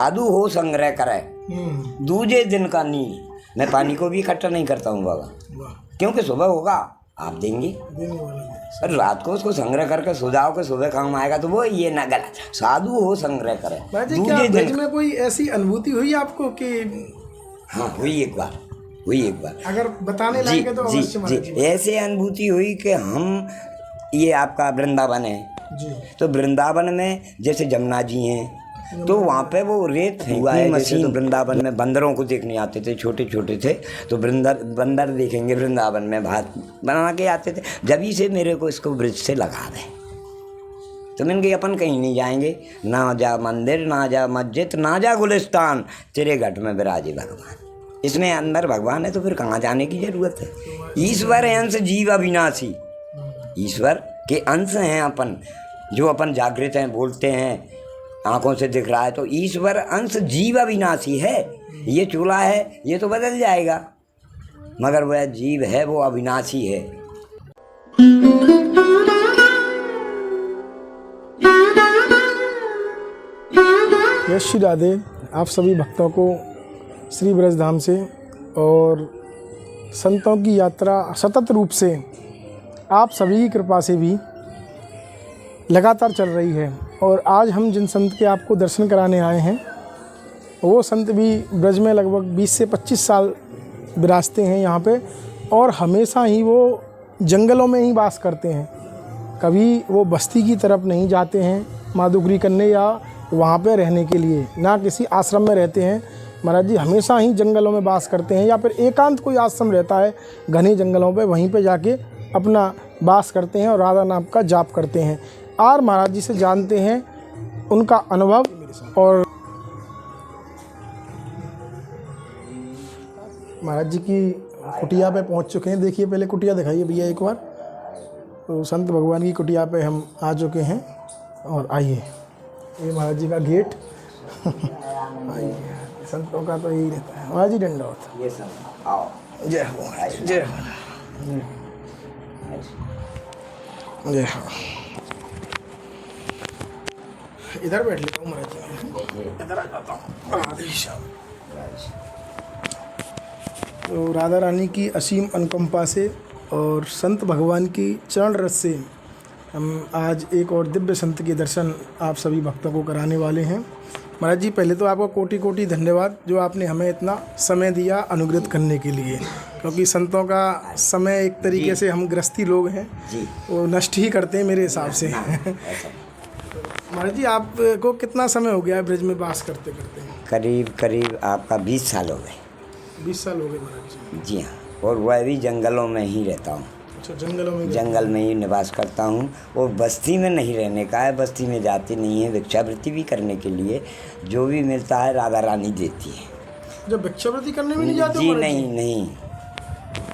साधु हो संग्रह करे दूजे दिन का नी। मैं पानी को भी इकट्ठा नहीं करता हूँ बाबा, क्योंकि सुबह होगा आप देंगे और रात को उसको संग्रह करके सुझाव के सुबह काम आएगा, तो वो ये ना गलत। साधु हो संग्रह करे दूजे दिन में कोई ऐसी अनुभूति हुई आपको कि? हाँ हुई एक बार। अगर बताने लायक है तो अवश्य जी, ऐसे अनुभूति हुई कि हम ये आपका वृंदावन है जी, तो वृंदावन में जैसे जमुना जी हैं तो वहाँ पे वो रेत हुआ है मशीन। तो वृंदावन में बंदरों को देखने आते थे, छोटे छोटे थे तो बंदर देखेंगे वृंदावन में भात बना के आते थे। जब से मेरे को इसको ब्रिज से लगा दे तो मैंने कहा अपन कहीं नहीं जाएंगे, ना जा मंदिर ना जा मस्जिद ना जा गुलिस्तान, तेरे घट में विराजे भगवान। इसमें अंदर भगवान है तो फिर कहाँ जाने की जरूरत है। ईश्वर अंश जीव अविनाशी, ईश्वर के अंश हैं अपन, जो अपन जागृत हैं, बोलते हैं, आंखों से दिख रहा है, तो ईश्वर अंश जीव अविनाशी है। ये चूल्हा है ये तो बदल जाएगा, मगर वह जीव है वो अविनाशी है। यश श्री राधे आप सभी भक्तों को श्री ब्रजधाम से और संतों की यात्रा सतत रूप से आप सभी की कृपा से भी लगातार चल रही है। और आज हम जिन संत के आपको दर्शन कराने आए हैं वो संत भी ब्रज में लगभग 20 से 25 साल विराजते हैं यहाँ पे, और हमेशा ही वो जंगलों में ही वास करते हैं। कभी वो बस्ती की तरफ नहीं जाते हैं माधुकरी करने या वहाँ पे रहने के लिए, ना किसी आश्रम में रहते हैं। महाराज जी हमेशा ही जंगलों में वास करते हैं, या फिर एकांत कोई आश्रम रहता है घने जंगलों पे, वहीं पे जाके अपना वास करते हैं और राधा नाम का जाप करते हैं। और महाराज जी से जानते हैं उनका अनुभव। और महाराज जी की कुटिया पे पहुंच चुके हैं। देखिए पहले कुटिया दिखाइए भैया एक बार। तो संत भगवान की कुटिया पे हम आ चुके हैं और आइए, ये महाराज जी का गेट। आइए, संतों का तो यही रहता है। महाराज जी दंडवत। ये सब आओ, जय हो जय हो जय हो। इधर बैठ लेता हूँ महाराज जी, इधर आ जाता हूँ। तो राधा रानी की असीम अनुकंपा से और संत भगवान की चरण रस से हम आज एक और दिव्य संत के दर्शन आप सभी भक्तों को कराने वाले हैं। महाराज जी पहले तो आपको कोटि कोटि धन्यवाद जो आपने हमें इतना समय दिया अनुग्रहित करने के लिए, क्योंकि संतों का समय एक तरीके से हम गृहस्थी लोग हैं वो नष्ट ही करते हैं मेरे हिसाब से। महाराज जी आपको कितना समय हो गया है ब्रज में वास करते करते? करीब आपका 20 साल हो गए। 20 साल हो गए महाराज जी। जी हाँ, और वह भी जंगलों में ही रहता हूँ। अच्छा, जंगल में ही निवास करता हूँ। और बस्ती में नहीं रहने का है, बस्ती में जाती नहीं है। भिक्षावृत्ति भी करने के लिए जो भी मिलता है राधा रानी देती है। जब भिक्षावृत्ति करने में नहीं जाते? जी नहीं,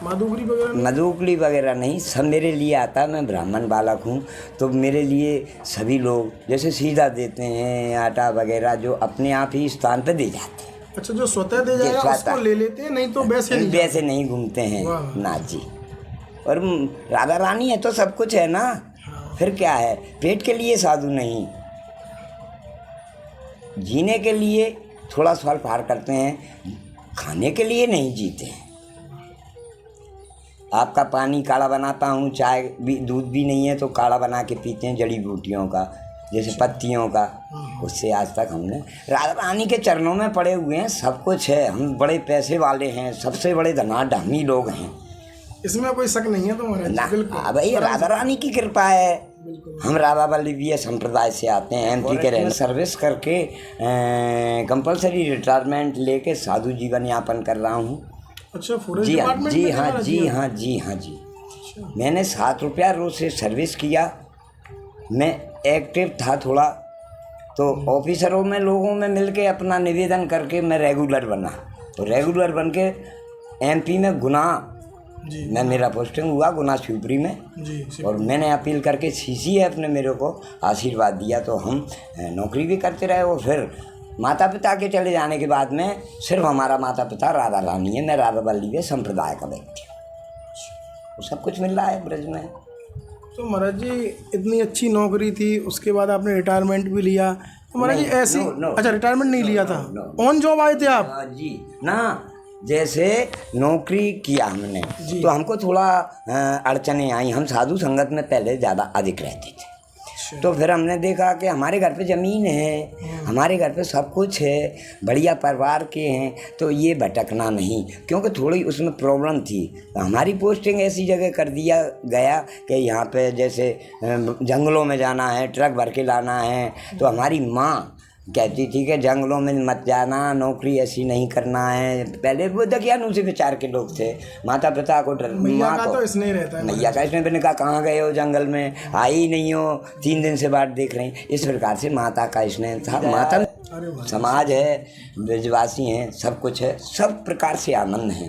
मधुकरी वगैरह नहीं, सब मेरे लिए आता है। मैं ब्राह्मण बालक हूँ तो मेरे लिए सभी लोग जैसे सीधा देते हैं आटा वगैरह, जो अपने आप ही स्थान पे दे जाते हैं। अच्छा, जो स्वतः दे जाएगा उसको ले लेते हैं, नहीं तो वैसे नहीं घूमते हैं ना जी। और राधा रानी है तो सब कुछ है ना, फिर क्या है। पेट के लिए साधु नहीं, जीने के लिए थोड़ा सवाल पार करते हैं, खाने के लिए नहीं जीते हैं। आपका पानी काढ़ा बनाता हूँ, चाय भी, दूध भी नहीं है तो काढ़ा बना के पीते हैं जड़ी बूटियों का, जैसे पत्तियों का। उससे आज तक हमने राधा रानी के चरणों में पड़े हुए हैं, सब कुछ है। हम बड़े पैसे वाले हैं, सबसे बड़े धनाढ्य लोग हैं, इसमें कोई शक नहीं है। तो ना भाई राधा रानी की कृपा है। हम राधा वल्लभीय संप्रदाय से आते हैं, एमपी के रहने सर्विस करके कंपलसरी रिटायरमेंट लेके साधु जीवन यापन कर रहा हूँ। अच्छा, जी हाँ। मैंने 7 रुपया रोज से सर्विस किया। मैं एक्टिव था थोड़ा, तो ऑफिसरों में लोगों में मिलके अपना निवेदन करके मैं रेगुलर बना। तो रेगुलर बन के एमपी में गुना मैं मेरा पोस्टिंग हुआ गुना शिवपुरी में। और मैंने अपील करके CCF ने मेरे को आशीर्वाद दिया, तो हम नौकरी भी करते रहे। और फिर माता पिता के चले जाने के बाद में सिर्फ हमारा माता पिता राधा रानी है। मैं राधा वल्लभीय संप्रदाय का व्यक्ति हूँ। सब कुछ मिल रहा है ब्रज में। तो महाराज जी इतनी अच्छी नौकरी थी, उसके बाद आपने रिटायरमेंट भी लिया, महाराज जी ऐसी नो। अच्छा रिटायरमेंट नहीं लिया था, ऑन जॉब आए थे आप? जी ना, जैसे नौकरी किया हमने तो हमको थोड़ा अड़चने आई। हम साधु संगत में पहले ज़्यादा अधिक रहते थे, तो फिर हमने देखा कि हमारे घर पे ज़मीन है, हमारे घर पे सब कुछ है, बढ़िया परिवार के हैं, तो ये भटकना नहीं, क्योंकि थोड़ी उसमें प्रॉब्लम थी। तो हमारी पोस्टिंग ऐसी जगह कर दिया गया कि यहाँ पे जैसे जंगलों में जाना है, ट्रक भर के लाना है, तो हमारी माँ कहती थी कि जंगलों में मत जाना, नौकरी ऐसी नहीं करना है। पहले वो दकियानू से विचार के लोग थे, माता पिता को डर, मैया का तो इसने रहता है, मैया का इसने मैंने कहा कहाँ गए हो जंगल में, आई ही नहीं हो, 3 दिन से बाट देख रहे हैं। इस प्रकार से माता का स्नेह था। माता समाज है, ब्रजवासी हैं, सब कुछ है, सब प्रकार से आनंद है।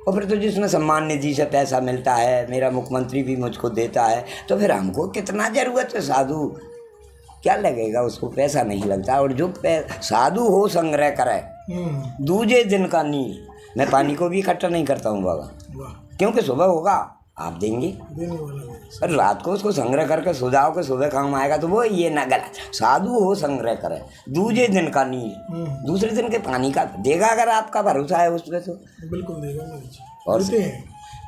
और फिर तो जिसमें सम्मान निधि से पैसा मिलता है, मेरा मुख्यमंत्री भी मुझको देता है, तो फिर हमको कितना ज़रूरत है, साधु क्या लगेगा, उसको पैसा नहीं लगता। और जो साधु हो संग्रह करे दूजे दिन का नील। मैं पानी को भी इकट्ठा नहीं करता हूँ बाबा, क्योंकि सुबह होगा आप देंगे, और रात को उसको संग्रह करके सो जाओ कि सुबह काम आएगा, तो वो ये ना गलत। साधु हो संग्रह करे दूजे दिन का नील, दूसरे दिन के पानी का देगा, अगर आपका भरोसा है उस पर तो बिल्कुल देगा। और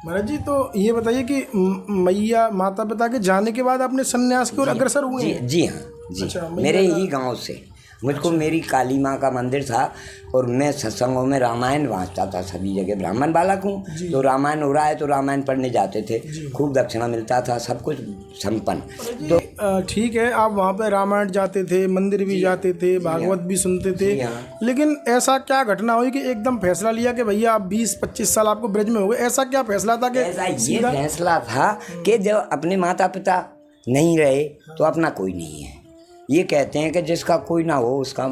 महाराज जी तो ये बताइए कि मैया माता पिता के जाने के बाद आपने सन्यास की ओर अग्रसर हुए? जी हाँ जी। अच्छा, मेरे ही गांव से मुझको मेरी काली माँ का मंदिर था, और मैं सत्संगों में रामायण वाँचता था सभी जगह। ब्राह्मण बालक हूँ, तो रामायण हो रहा है तो रामायण पढ़ने जाते थे, खूब दक्षिणा मिलता था, सब कुछ संपन्न। तो ठीक है, आप वहाँ पे रामायण जाते थे, मंदिर भी जाते थे, भागवत भी सुनते थे, लेकिन ऐसा क्या घटना हुई कि एकदम फैसला लिया कि भैया आप 20-25 साल आपको ब्रज में हो गए? ऐसा क्या फैसला था? कि ऐसा ये फैसला था कि जब अपने माता पिता नहीं रहे तो अपना कोई नहीं है। ये कहते हैं कि जिसका कोई ना हो उसका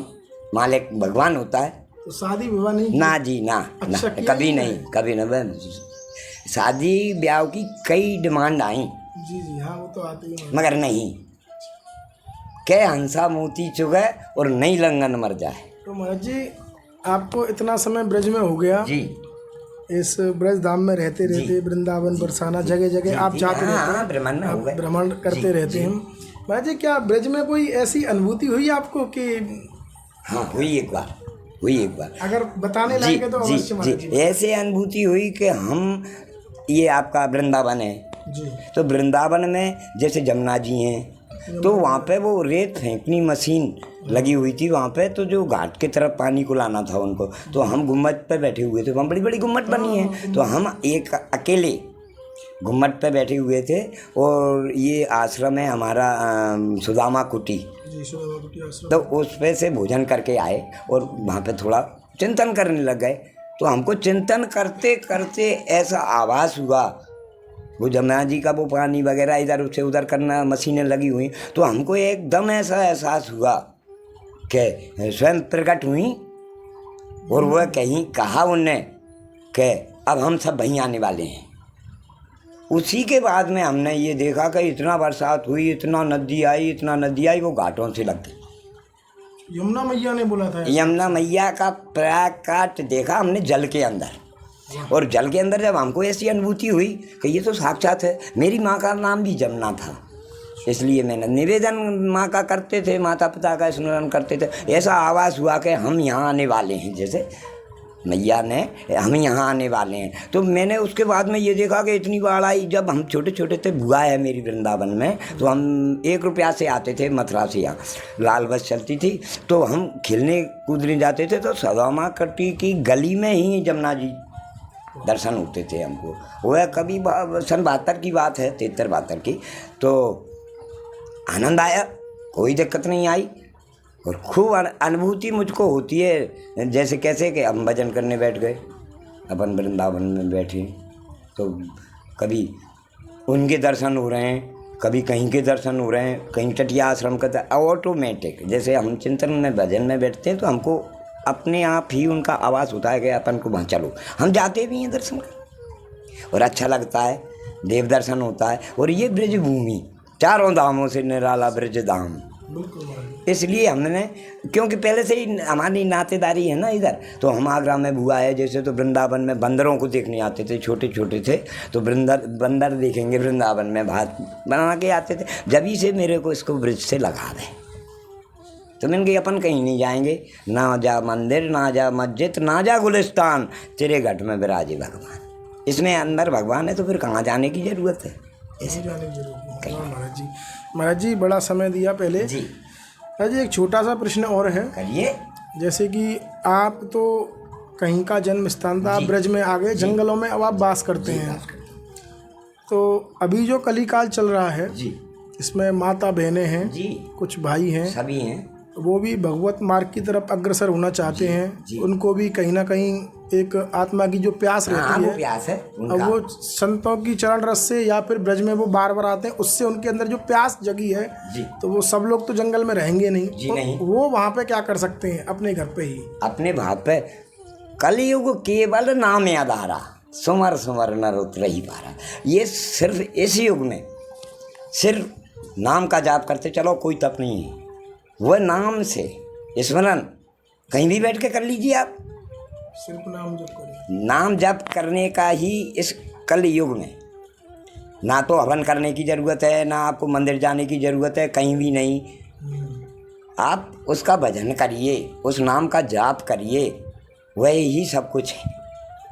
मालिक भगवान होता है। तो शादी विवाह नहीं? ना जी ना, अच्छा, ना कभी नहीं, कभी ना। शादी ब्याह की कई डिमांड आई जी हाँ, वो तो आती है, मगर नहीं, के हंसा मोती चुगे और नहीं लंगन मर जाए। तो महाराज जी आपको इतना समय ब्रज में हो गया जी, इस ब्रज धाम में रहते रहते, वृंदावन बरसाना जगह जगह आप जाते रहते हैं, भ्रमण करते रहते हैं। महाराज जी क्या ब्रज में कोई ऐसी अनुभूति हुई आपको कि? हाँ हुई एक बार, अगर बताने लायक है तो अवश्य महाराज जी। ऐसे अनुभूति हुई कि हम, ये आपका वृंदावन है जी, तो वृंदावन में जैसे जमुना जी हैं, तो वहाँ पे वो रेत फेंकनी मशीन लगी हुई थी वहाँ पे, तो जो घाट की तरफ पानी को लाना था उनको, तो हम गुम्मट पे बैठे हुए थे, वहाँ बड़ी बड़ी गुम्मट बनी है, तो हम एक अकेले गुम्मट पे बैठे हुए थे। और ये आश्रम है हमारा सुदामा कुटी, तो उस पे से भोजन करके आए और वहाँ पे थोड़ा चिंतन करने लग गए। तो हमको चिंतन करते करते ऐसा आभास हुआ, वो जमुना जी का वो पानी वगैरह इधर से उधर करना मशीनें लगी हुई, तो हमको एकदम ऐसा एहसास हुआ कि स्वयं प्रकट हुई, और वह कहीं कहा उनने कि अब हम सब वहीं आने वाले हैं। उसी के बाद में हमने ये देखा कि इतना बरसात हुई, इतना नदी आई, वो घाटों से लग गई। यमुना मैया ने बोला था, यमुना मैया का प्रकाट देखा हमने जल के अंदर, और जल के अंदर जब हमको ऐसी अनुभूति हुई कि ये तो साक्षात है। मेरी माँ का नाम भी जमुना था, इसलिए मैंने निवेदन माँ का करते थे, माता पिता का स्मरण करते थे। ऐसा आवाज़ हुआ कि हम यहाँ आने वाले हैं, जैसे मैया ने हम यहाँ आने वाले हैं। तो मैंने उसके बाद में ये देखा कि इतनी बाढ़ आई। जब हम छोटे छोटे थे, बुआ है मेरी वृंदावन में, तो हम 1 रुपया से आते थे मथुरा से, यहाँ लाल बस चलती थी, तो हम खेलने कूदने जाते थे, तो सुदामा कुटी की गली में ही जमुना जी दर्शन होते थे हमको। वह कभी सन 72 की बात है, 73-72 की। तो आनंद आया, कोई दिक्कत नहीं आई, और खूब अनुभूति मुझको होती है। जैसे कैसे कि हम भजन करने बैठ गए, अपन वृंदावन में बैठे, तो कभी उनके दर्शन हो रहे हैं, कभी कहीं के दर्शन हो रहे हैं, कहीं चटिया आश्रम का, ऑटोमेटिक। जैसे हम चिंतन में भजन में बैठते हैं तो हमको अपने आप ही उनका आवाज़ होता है कि अपन को वहाँ चलो। हम जाते भी हैं दर्शन कर, और अच्छा लगता है, देव दर्शन होता है। और ये ब्रज भूमि 4 धामों से निराला ब्रज धाम, इसलिए हमने, क्योंकि पहले से ही हमारी नातेदारी है ना इधर, तो हम आगरा में बुआ है जैसे, तो वृंदावन में बंदरों को देखने आते थे, छोटे छोटे थे, तो बंदर देखेंगे वृंदावन में, भात बना के आते थे। जब ही से मेरे को इसको ब्रिज से लगा दे, तो मैंने कहा अपन कहीं नहीं जाएंगे, ना जा मंदिर, ना जा मस्जिद, ना जा गुलिस्तान, तेरे घट में विराजे भगवान। इसमें अंदर भगवान है तो फिर कहाँ जाने की ज़रूरत है? ऐसे जाने की जरूरत नहीं। महाराज जी, महाराज जी बड़ा समय दिया पहले जी। महाराज जी एक छोटा सा प्रश्न और है। करिए। जैसे कि आप तो कहीं का जन्म स्थान था, आप ब्रज में आ गए, जंगलों में अब आप वास करते हैं। तो अभी जो कलिकाल चल रहा है जी, इसमें माता बहनें हैं जी, कुछ भाई हैं, सभी हैं, वो भी भगवत मार्ग की तरफ अग्रसर होना चाहते हैं। उनको भी कहीं ना कहीं एक आत्मा की जो प्यास रहती वो है, प्यास है अब उनका। वो संतों की चरण रस से या फिर ब्रज में वो बार बार आते हैं, उससे उनके अंदर जो प्यास जगी है, जी। तो वो सब लोग तो जंगल में रहेंगे नहीं, जी तो नहीं। वो वहाँ पे क्या कर सकते हैं? अपने घर पे ही, अपने भाव पे कलयुग केवल नाम आधारा, सुमर सुमर नर उतर ही पारा। ये सिर्फ इस युग में सिर्फ नाम का जाप करते चलो, कोई तप नहीं है। वह नाम से स्मरण कहीं भी बैठ के कर लीजिए आप, सिर्फ नाम जप करें। नाम जप करने का ही इस कल युग में ना तो हवन करने की ज़रूरत है, ना आपको मंदिर जाने की ज़रूरत है, कहीं भी नहीं। आप उसका भजन करिए, उस नाम का जाप करिए, वही ही सब कुछ है।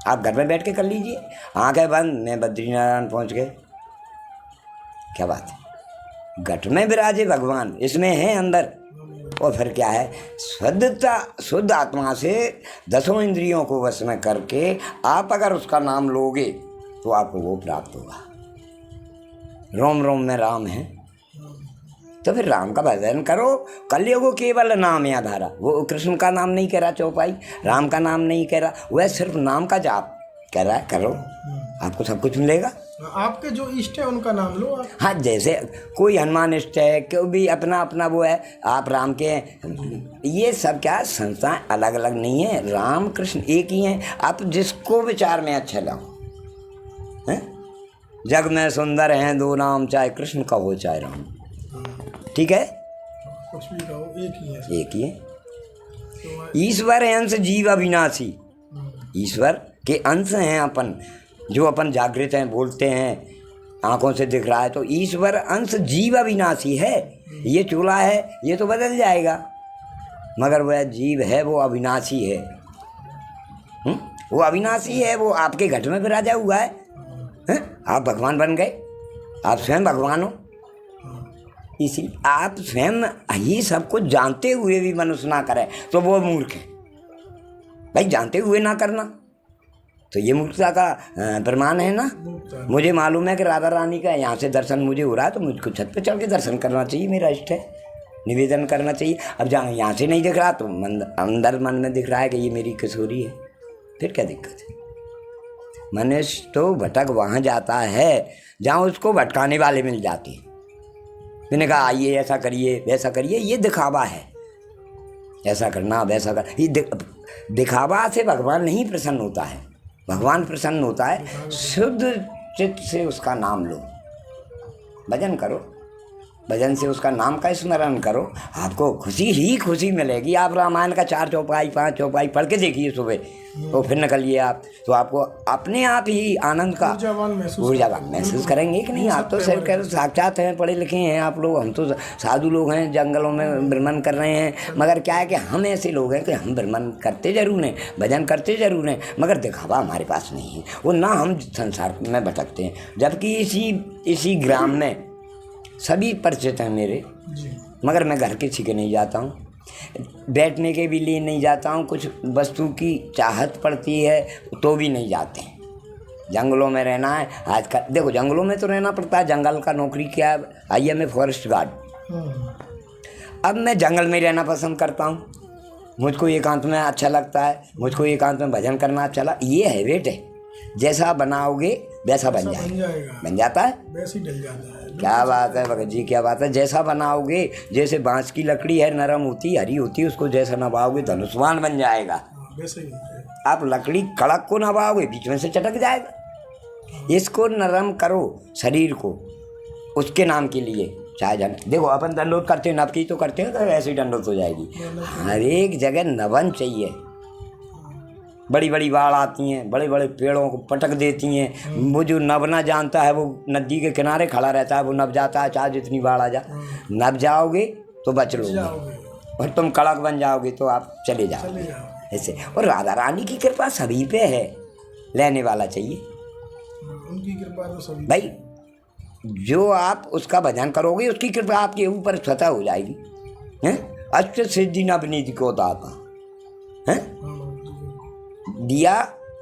आप घर में बैठ के कर लीजिए, आंखें बंद, मैं बद्रीनारायण पहुंच गए, क्या बात है। घट में विराजे भगवान, इसमें है अंदर। और फिर क्या है, शुद्ध आत्मा से 10 इंद्रियों को वश में करके आप अगर उसका नाम लोगे तो आपको वो प्राप्त होगा। रोम रोम में राम है, तो फिर राम का भजन करो। कलयुग केवल नाम आधारा। वो कृष्ण का नाम नहीं कह रहा चौपाई, राम का नाम नहीं कह रहा, वह सिर्फ नाम का जाप कह रहा है, करो, आपको सब कुछ मिलेगा। आपके जो इष्ट है उनका नाम लो आप। हाँ, जैसे कोई हनुमान इष्ट है, कोई भी अपना अपना वो है, आप राम के हैं। ये सब क्या संस्थाएं अलग अलग नहीं है, राम कृष्ण एक ही हैं। आप जिसको विचार में अच्छा लगाओ हैं। जग में सुंदर हैं दो नाम, चाहे कृष्ण का हो चाहे राम, ठीक है, कुछ भी कहो एक ही है। एक ही है। ईश्वर है अंश जीव अविनाशी। ईश्वर के अंश हैं अपन, जो अपन जागृत हैं, बोलते हैं, आंखों से दिख रहा है, तो ईश्वर अंश जीव अविनाशी है। ये चूल्हा है, ये तो बदल जाएगा, मगर वह जीव है वो अविनाशी है। वो अविनाशी है, वो आपके घट में विराजा हुआ है। आप भगवान बन गए, आप स्वयं भगवान हो। इसी आप स्वयं ही सब कुछ जानते हुए भी मनुष्य ना करे तो वो मूर्ख है भाई। जानते हुए ना करना तो ये मूर्खता का प्रमाण है ना। मुझे मालूम है कि राधा रानी का यहाँ से दर्शन मुझे हो रहा है, तो मुझको छत पे चढ़ के दर्शन करना चाहिए, मेरा इष्ट है, निवेदन करना चाहिए। अब जहाँ यहाँ से नहीं दिख रहा तो अंदर मन में दिख रहा है कि ये मेरी किशोरी है, फिर क्या दिक्कत है। मनुष्य तो भटक वहाँ जाता है जहाँ उसको भटकाने वाले मिल जाते हैं। मैंने कहा आइए ऐसा करिए वैसा करिए, ये दिखावा है, ऐसा करना वैसा कर, ये दिखावा से भगवान नहीं प्रसन्न होता है। भगवान प्रसन्न होता है शुद्ध चित्त से उसका नाम लो, भजन करो, भजन से उसका नाम का स्मरण करो, आपको खुशी ही खुशी मिलेगी। आप रामायण का 4 चौपाई 5 चौपाई पढ़ के देखिए सुबह, तो फिर निकलिए आप, तो आपको अपने आप ही आनंद का ऊर्जावान महसूस करेंगे कि नहीं। आप तो सिर्फ साक्षात हैं, पढ़े लिखे हैं आप लोग, हम तो साधु लोग हैं, जंगलों में भ्रमण कर रहे हैं। मगर क्या है कि हम ऐसे लोग हैं कि हम भ्रमण करते जरूर हैं, भजन करते जरूर हैं, मगर दिखावा हमारे पास नहीं है। वो ना हम संसार में भटकते हैं, जबकि इसी ग्राम में सभी परिचित हैं मेरे, मगर मैं घर किसी के नहीं जाता हूँ, बैठने के भी लिए नहीं जाता हूँ। कुछ वस्तु की चाहत पड़ती है तो भी नहीं जाते हैं। जंगलों में रहना है आजकल, देखो जंगलों में तो रहना पड़ता है, जंगल का नौकरी क्या है, आइए मैं फॉरेस्ट गार्ड। अब मैं जंगल में रहना पसंद करता हूँ, मुझको एकांत में अच्छा लगता है, मुझको एकांत में भजन करना अच्छा लगता है। ये हैबिट है, जैसा बनाओगे वैसा बन जाएगा, बन जाता है, वैसे ही डल जाता है। क्या बात है भगत जी, क्या बात है। जैसा बनाओगे, जैसे बांस की लकड़ी है, नरम होती हरी होती है, उसको जैसा नभाओगे धनुष्मान बन जाएगा। वैसे ही आप लकड़ी कड़क को नभाओगे बीच में से चटक जाएगा। इसको नरम करो शरीर को, उसके नाम के लिए चाहे जन देखो अपन दंडोत करते हैं, नब की तो करते हैं, तो ऐसे ही दंडोत हो जाएगी। हर एक जगह नवन चाहिए। बड़ी बड़ी बाढ़ आती हैं, बड़े बड़े पेड़ों को पटक देती हैं। वो जो नब ना जानता है वो नदी के किनारे खड़ा रहता है, वो नब जाता है चाहे जितनी बाढ़ आ जाए। नब जाओगे तो बच लोगे, और तुम कड़क बन जाओगे तो आप चले जाओ ऐसे। और राधा रानी की कृपा सभी पे है, लेने वाला चाहिए उनकी कृपा तो सभी भाई। जो आप उसका भजन करोगे उसकी कृपा आपके ऊपर स्वतः हो जाएगी। हैं अष्ट सिद्धि नवनिधि को दाता है दिया,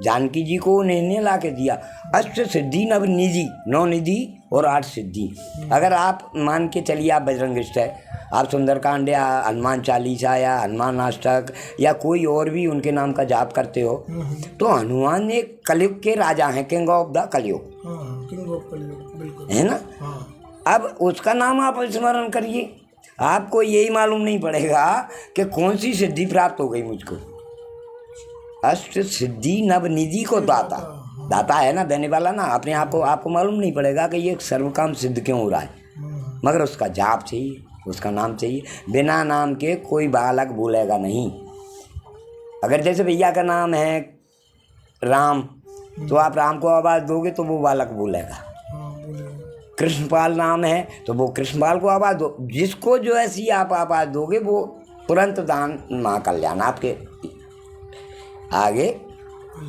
जानकी जी को उन्हें ला के दिया। अष्ट सिद्धि नवनिधि, 9 निधि और 8 सिद्धि। अगर आप मान के चलिए, आप बजरंग है, आप सुंदरकांड या हनुमान चालीसा या हनुमान अष्टक या कोई और भी उनके नाम का जाप करते हो, तो हनुमान एक कलयुग के राजा हैं, किंग ऑफ द कलयुग, किंग ऑफ कलयुग, बिल्कुल है ना। अब उसका नाम आप स्मरण करिए, आपको यही मालूम नहीं पड़ेगा कि कौन सी सिद्धि प्राप्त हो गई मुझको। अष्ट सिद्धि नवनिधि को दाता, दाता है ना, देने वाला ना, अपने आप को आपको मालूम नहीं पड़ेगा कि ये सर्व काम सिद्ध क्यों हो रहा है, मगर उसका जाप चाहिए, उसका नाम चाहिए। बिना नाम के कोई बालक बोलेगा नहीं। अगर जैसे भैया का नाम है राम, तो आप राम को आवाज़ दोगे तो वो बालक बोलेगा। कृष्णपाल नाम है तो वो कृष्णपाल को आवाज़ दो, जिसको जो ऐसी आप आवाज़ दोगे वो तुरंत दान महाकल्याण आपके आगे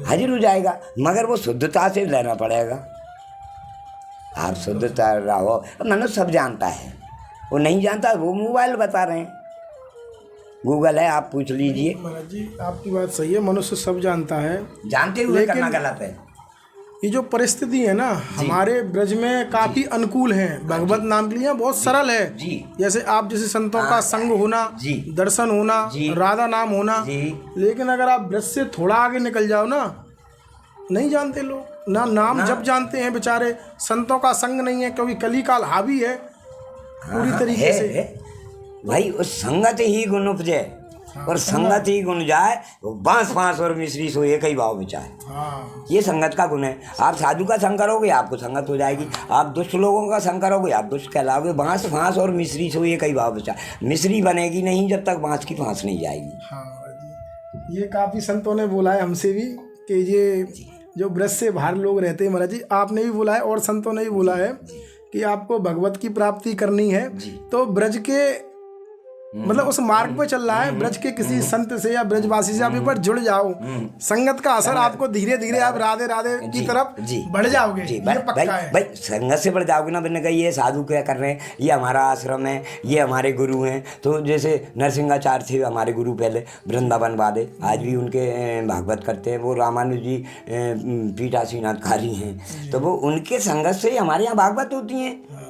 हाजिर हो जाएगा। मगर वो शुद्धता से लेना पड़ेगा। आप शुद्धता रहो। मनुष्य सब जानता है, वो नहीं जानता, वो मोबाइल बता रहे हैं, गूगल है, आप पूछ लीजिए। महाराज जी आपकी बात सही है, मनुष्य सब जानता है, जानते हुए करना गलत है। ये जो परिस्थिति है ना हमारे ब्रज में काफी अनुकूल है, भगवत नाम के लिए बहुत सरल है जी। जैसे आप जैसे संतों का संग होना, दर्शन होना, राधा नाम होना, लेकिन अगर आप ब्रज से थोड़ा आगे निकल जाओ ना, नहीं जानते लोग ना, नाम जब जानते हैं बेचारे, संतों का संग नहीं है, क्योंकि कलिकाल हावी है पूरी तरीके से। भाई उस संगत ही गुण उपजे, और संगत ही गुण जाए, वो बांस फांस और मिश्री सो एक ही भाव बिचाए। ये संगत का गुण है। आप साधु का संग करोगे आपको संगत हो जाएगी, आप दुष्ट लोगों का संग करोगे आप दुष्ट कहलाओगे। बांस फांस और मिश्री सो एक ही भाव बिचाए, मिश्री बनेगी नहीं जब तक बांस की फांस नहीं जाएगी। हाँ, ये काफ़ी संतों ने बोला है हमसे भी कि ये जो ब्रज से बाहर लोग रहते हैं, महाराज जी आपने भी बोला है और संतों ने भी बोला है कि आपको भगवत की प्राप्ति करनी है तो ब्रज के मतलब उस मार्ग पे चल रहा है, ब्रज के किसी संत से या ब्रजवासी से आप एक बार जुड़ जाओ, संगत का असर आपको धीरे धीरे आप राधे राधे की तरफ बढ़ जाओगे। ये पक्का है भाई, संगत से बढ़ जाओगे ना। मैंने कहा ये साधु क्या कर रहे हैं, ये हमारा आश्रम है, ये हमारे गुरु हैं। तो जैसे नरसिंहाचार्य थे हमारे गुरु, पहले वृंदावन वाले, आज भी उनके भागवत करते हैं। वो रामानुज जी पीठासीनाथकारी हैं, तो वो उनके संगत से हमारे यहाँ भागवत होती हैं।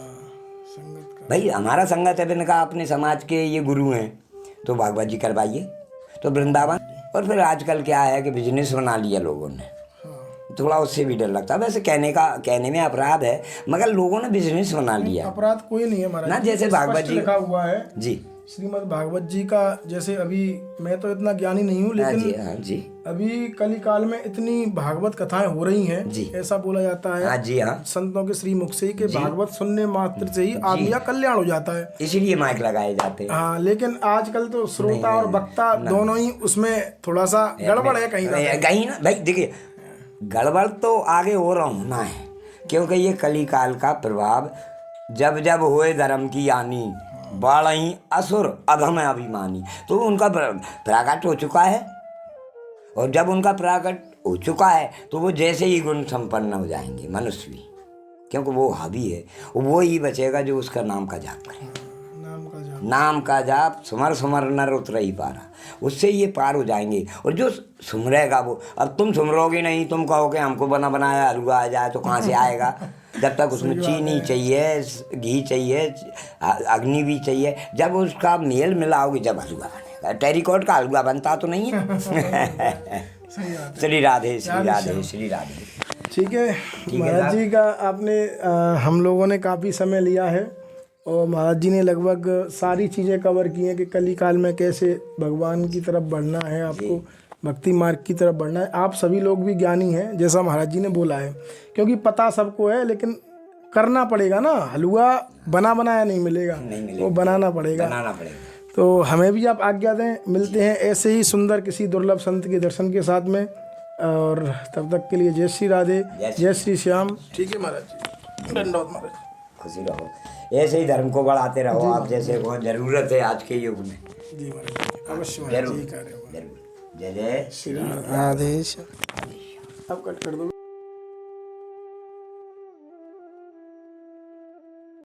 भाई हमारा संगत है, मैंने कहा अपने समाज के ये गुरु हैं तो भागवत जी करवाइए। तो वृंदावन, और फिर आजकल क्या है कि बिजनेस बना लिया लोगों ने, थोड़ा उससे भी डर लगता है। वैसे कहने में अपराध है, मगर लोगों ने बिजनेस बना लिया। अपराध कोई नहीं है महाराज ना, जैसे भागवत जी लिखा हुआ है जी, श्रीमद् भागवत जी का। जैसे अभी मैं तो इतना ज्ञानी नहीं हूँ, लेकिन जी अभी कलिकाल में इतनी भागवत कथाएं हो रही हैं, ऐसा बोला जाता है संतों के श्री मुख से ही कि भागवत सुनने मात्र से ही आदमी का कल्याण हो जाता है, इसीलिए माइक लगाए जाते हैं। हाँ, लेकिन आजकल तो श्रोता और वक्ता दोनों ही उसमें थोड़ा सा गड़बड़ है कहीं ना। भाई देखिए, गड़बड़ तो आगे हो रहा होना है, क्योंकि ये कलिकाल का प्रभाव जब जब होए धर्म की हानि, बाढ़ी असुर अधम अभिमानी, तो उनका प्रकट हो चुका है। और जब उनका प्रकट हो चुका है तो वो जैसे ही गुण संपन्न हो जाएंगे मनुष्य भी, क्योंकि वो हावी है, वो ही बचेगा जो उसका नाम का जाप करे। नाम का जाप सुमर सुमर नर उतर ही पारा, उससे ये पार हो जाएंगे। और जो सुमरेगा वो, अब तुम सुमरोगे नहीं, तुम कहो कि हमको बना बनाया हलवा आ जाए, तो कहाँ से आएगा? जब तक उसमें चीनी चाहिए, घी चाहिए, अग्नि भी चाहिए, जब उसका मेल मिलाओगे जब हलवा बनेगा। टेरिकॉट का हलवा बनता तो नहीं है। श्री राधे श्री राधे श्री राधे। ठीक है महाराज जी का आपने हम लोगों ने काफ़ी समय लिया है, और महाराज जी ने लगभग सारी चीज़ें कवर की हैं कि कलिकाल में कैसे भगवान की तरफ बढ़ना है, आपको भक्ति मार्ग की तरफ बढ़ना है। आप सभी लोग भी ज्ञानी हैं जैसा महाराज जी ने बोला है, क्योंकि पता सबको है, लेकिन करना पड़ेगा ना। हलवा बना बनाया नहीं मिलेगा, वो बनाना पड़ेगा। तो हमें भी आप आज्ञा दें, मिलते हैं ऐसे ही सुंदर किसी दुर्लभ संत के दर्शन के साथ में, और तब तक के लिए जय श्री राधे, जय श्री श्याम। ठीक है महाराज जी, धन्यवाद महाराज, खुशी रहो, ऐसे ही धर्म को बढ़ाते रहो आप, जैसे बहुत ज़रूरत है आज के युग में। जी महाराज अवश्य महाराज, जरूर यही कार्य होगा। जरूर। जय जय श्री राधे। अब कट कर दो।